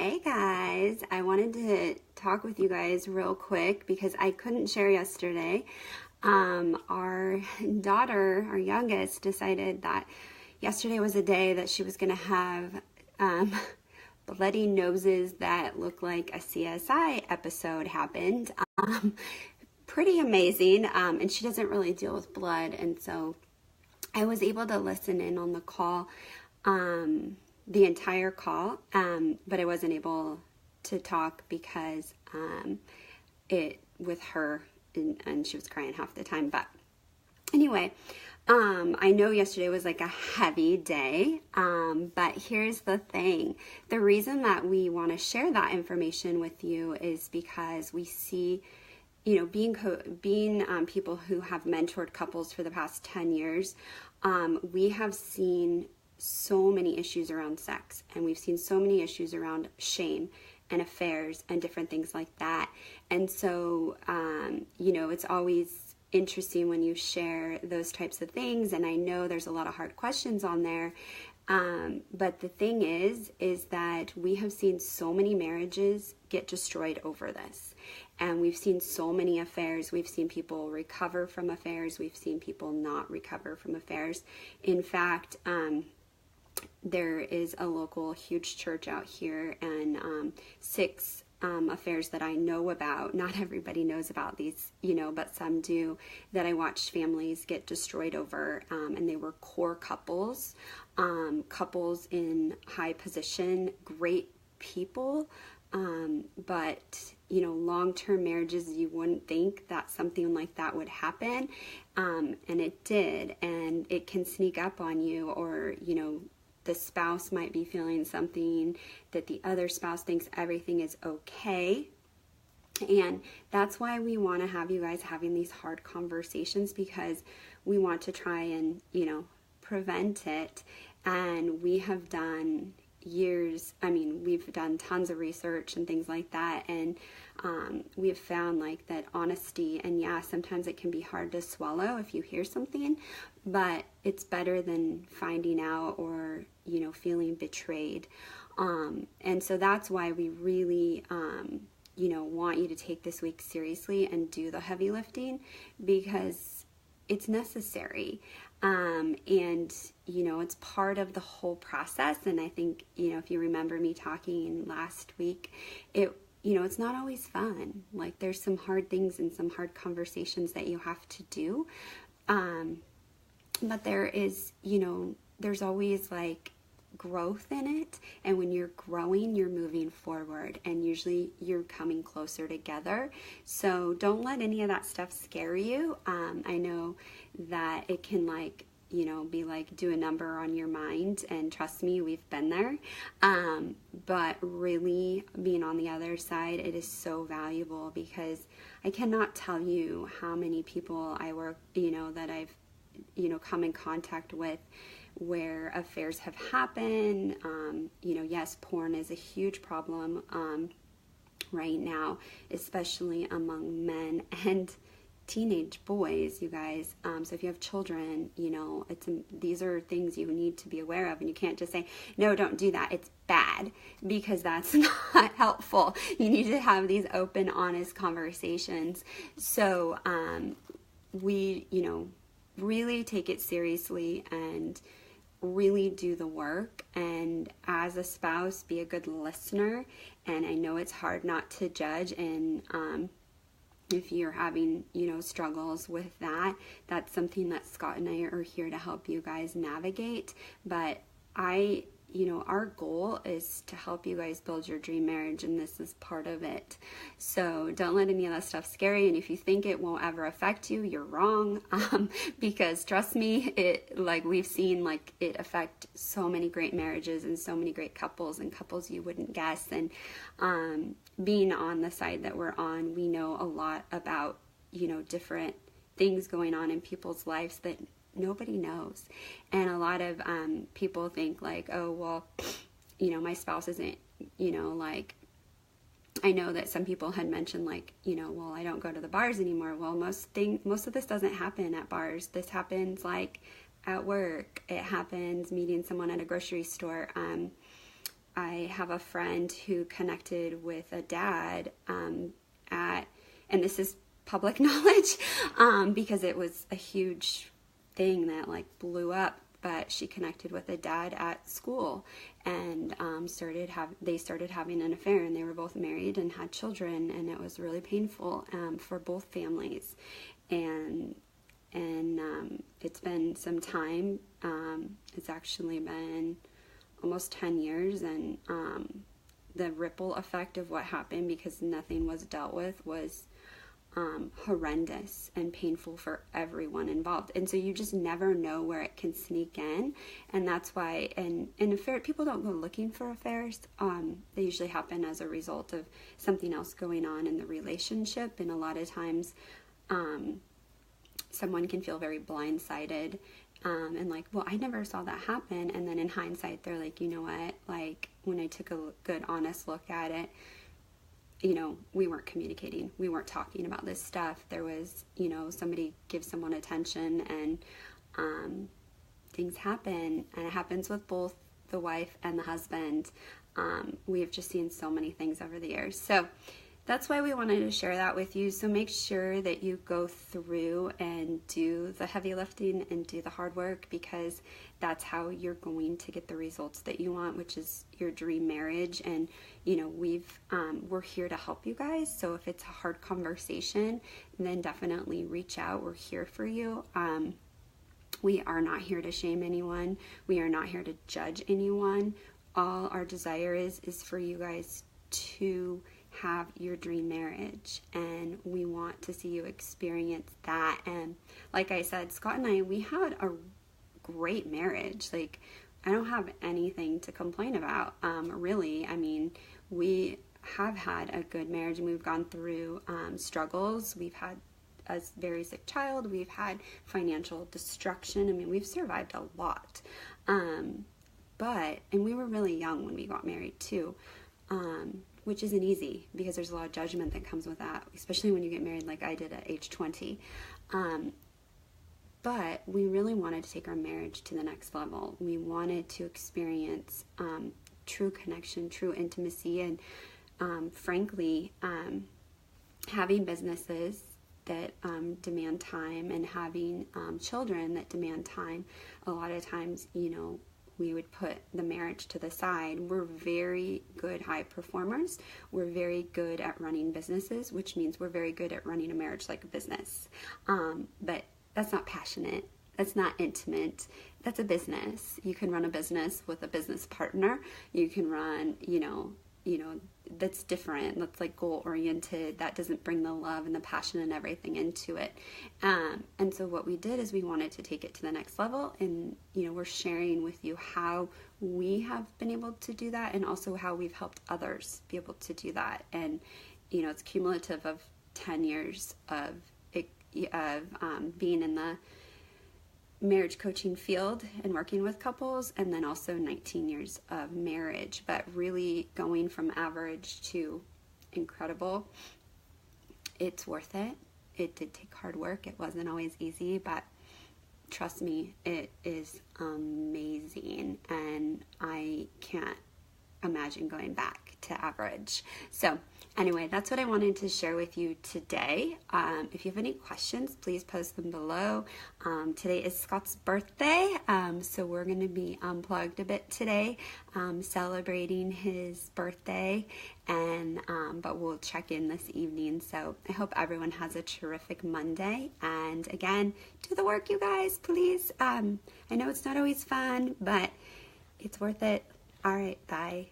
Hey guys, I wanted to talk with you guys real quick because I couldn't share yesterday. Our daughter, our youngest, decided that yesterday was a day that she was going to have bloody noses that looked like a CSI episode happened. Pretty amazing, and she doesn't really deal with blood, and so I was able to listen in on the call. The entire call, but I wasn't able to talk because it with her and she was crying half the time. But anyway, I know yesterday was like a heavy day, but here's the thing. The reason that we want to share that information with you is because we see, being people who have mentored couples for the past 10 years, we have seen so many issues around sex, and we've seen so many issues around shame and affairs and different things like that. And so, it's always interesting when you share those types of things. And I know there's a lot of hard questions on there. But the thing is that we have seen so many marriages get destroyed over this. And we've seen so many affairs. We've seen people recover from affairs. We've seen people not recover from affairs. In fact, there is a local huge church out here, and 6 affairs that I know about. Not everybody knows about these, but some do, that I watched families get destroyed over, and they were core couples, couples in high position, great people, but long-term marriages, you wouldn't think that something like that would happen, and it did, and it can sneak up on you, or the spouse might be feeling something that the other spouse thinks everything is okay. And that's why we want to have you guys having these hard conversations, because we want to try and, prevent it. And we have done we've done tons of research and things like that. And we have found that honesty, and sometimes it can be hard to swallow if you hear something, but it's better than finding out or, feeling betrayed. And so that's why we really, want you to take this week seriously and do the heavy lifting, because it's necessary. And, it's part of the whole process. And I think, if you remember me talking last week, it's not always fun. There's some hard things and some hard conversations that you have to do. But there is, there's always growth in it. And when you're growing, you're moving forward, and usually you're coming closer together. So don't let any of that stuff scare you. I know that it can be do a number on your mind, and trust me, we've been there. But really being on the other side, it is so valuable, because I cannot tell you how many people I work, that I've, come in contact with where affairs have happened. Yes, porn is a huge problem right now, especially among men and teenage boys, you guys. So if you have children, these are things you need to be aware of, and you can't just say, no, don't do that, it's bad, because that's not helpful. You need to have these open, honest conversations. So we, really take it seriously and really do the work. And as a spouse, be a good listener. And I know it's hard not to judge, and if you're having, struggles with that, that's something that Scott and I are here to help you guys navigate. But our goal is to help you guys build your dream marriage, and this is part of it. So don't let any of that stuff scare you. And if you think it won't ever affect you, you're wrong. Because trust me, we've seen it affect so many great marriages and so many great couples, and couples you wouldn't guess. And being on the side that we're on, we know a lot about, different things going on in people's lives that nobody knows. And a lot of people think oh, well, my spouse isn't, I know that some people had mentioned well, I don't go to the bars anymore. Well, most of this doesn't happen at bars. This happens at work. It happens meeting someone at a grocery store. I have a friend who connected with a dad and this is public knowledge because it was a huge thing that like blew up. But she connected with a dad at school and they started having an affair, and they were both married and had children, and it was really painful for both families. And it's been some time. It's actually been almost 10 years, and the ripple effect of what happened, because nothing was dealt with, was horrendous and painful for everyone involved. And so you just never know where it can sneak in, and that's why an affair, people don't go looking for affairs. They usually happen as a result of something else going on in the relationship, and a lot of times someone can feel very blindsided and like, well, I never saw that happen, and then in hindsight they're like, you know what, like when I took a good honest look at it, you know, we weren't communicating. We weren't talking about this stuff. There was, you know, somebody gives someone attention, and things happen, and it happens with both the wife and the husband. We have just seen so many things over the years. So that's why we wanted to share that with you. So make sure that you go through and do the heavy lifting and do the hard work, because that's how you're going to get the results that you want, which is your dream marriage. And, you know, we're here to help you guys. So if it's a hard conversation, then definitely reach out. We're here for you. We are not here to shame anyone. We are not here to judge anyone. All our desire is for you guys to have your dream marriage, and we want to see you experience that. And like I said, Scott and I, we had a great marriage. Like, I don't have anything to complain about, really. I mean, we have had a good marriage, and we've gone through struggles. We've had a very sick child. We've had financial destruction. I mean, we've survived a lot. And we were really young when we got married too. Which isn't easy, because there's a lot of judgment that comes with that, especially when you get married like I did at age 20. But we really wanted to take our marriage to the next level. We wanted to experience true connection, true intimacy, and frankly, having businesses that demand time, and having children that demand time. A lot of times, you know, we would put the marriage to the side. We're very good high performers. We're very good at running businesses, which means we're very good at running a marriage like a business. But that's not passionate. That's not intimate. That's a business. You can run a business with a business partner. You can run, you know, that's different. That's like goal oriented. That doesn't bring the love and the passion and everything into it. And so what we did is we wanted to take it to the next level, and, you know, we're sharing with you how we have been able to do that, and also how we've helped others be able to do that. And, you know, it's cumulative of 10 years of being in the marriage coaching field and working with couples, and then also 19 years of marriage. But really going from average to incredible, it's worth it. It did take hard work. It wasn't always easy, but trust me, it is amazing, and I can't imagine going back to average. So anyway, that's what I wanted to share with you today. If you have any questions, please post them below. Today is Scott's birthday, so we're going to be unplugged a bit today, celebrating his birthday, and but we'll check in this evening. So I hope everyone has a terrific Monday, and again, do the work, you guys, please. I know it's not always fun, but it's worth it. All right, bye.